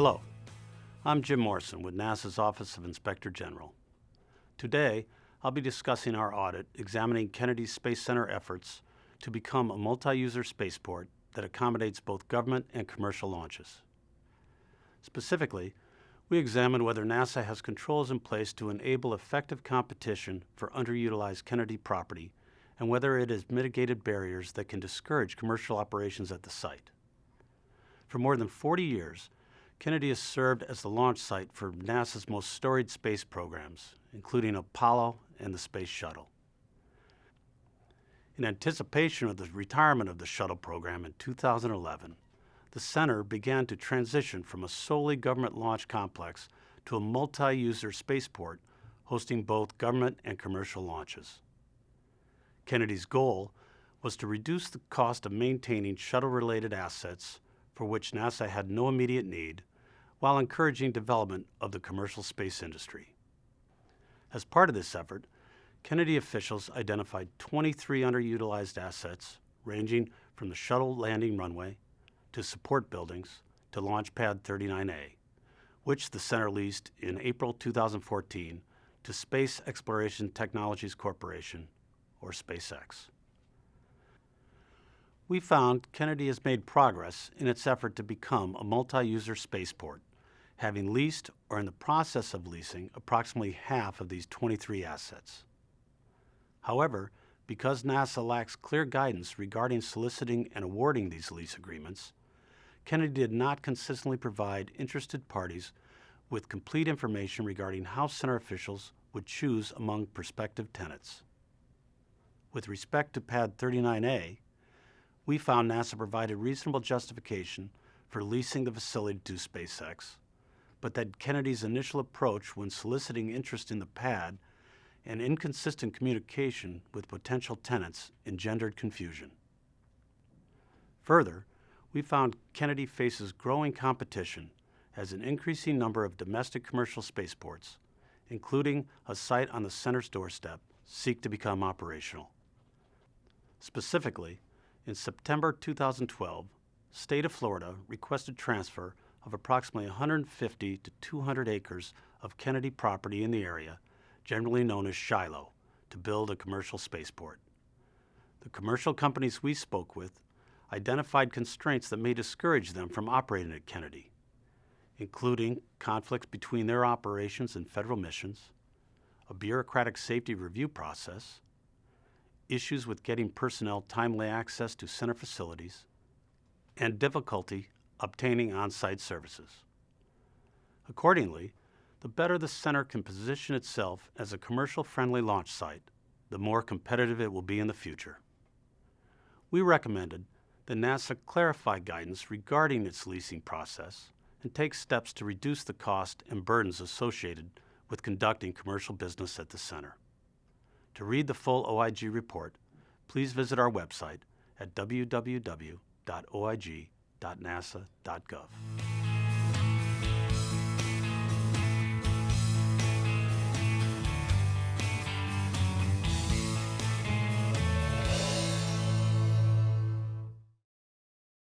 Hello, I'm Jim Morrison with NASA's Office of Inspector General. Today, I'll be discussing our audit examining Kennedy's Space Center efforts to become a multi-user spaceport that accommodates both government and commercial launches. Specifically, we examined whether NASA has controls in place to enable effective competition for underutilized Kennedy property and whether it has mitigated barriers that can discourage commercial operations at the site. For more than 40 years, Kennedy has served as the launch site for NASA's most storied space programs, including Apollo and the Space Shuttle. In anticipation of the retirement of the shuttle program in 2011, the center began to transition from a solely government launch complex to a multi-user spaceport hosting both government and commercial launches. Kennedy's goal was to reduce the cost of maintaining shuttle-related assets for which NASA had no immediate need, while encouraging development of the commercial space industry. As part of this effort, Kennedy officials identified 23 underutilized assets ranging from the shuttle landing runway to support buildings to Launch Pad 39A, which the center leased in April 2014 to Space Exploration Technologies Corporation, or SpaceX. We found Kennedy has made progress in its effort to become a multi-user spaceport, having leased or in the process of leasing approximately half of these 23 assets. However, because NASA lacks clear guidance regarding soliciting and awarding these lease agreements, Kennedy did not consistently provide interested parties with complete information regarding how center officials would choose among prospective tenants. With respect to Pad 39A, we found NASA provided reasonable justification for leasing the facility to SpaceX, but that Kennedy's initial approach when soliciting interest in the pad and inconsistent communication with potential tenants engendered confusion. Further, we found Kennedy faces growing competition as an increasing number of domestic commercial spaceports, including a site on the center's doorstep, seek to become operational. Specifically, in September 2012, State of Florida requested transfer of approximately 150 to 200 acres of Kennedy property in the area, generally known as Shiloh, to build a commercial spaceport. The commercial companies we spoke with identified constraints that may discourage them from operating at Kennedy, including conflicts between their operations and federal missions, a bureaucratic safety review process, issues with getting personnel timely access to center facilities, and difficulty obtaining on-site services. Accordingly, the better the center can position itself as a commercial-friendly launch site, the more competitive it will be in the future. We recommended that NASA clarify guidance regarding its leasing process and take steps to reduce the cost and burdens associated with conducting commercial business at the center. To read the full OIG report, please visit our website at www.oig.nasa.gov.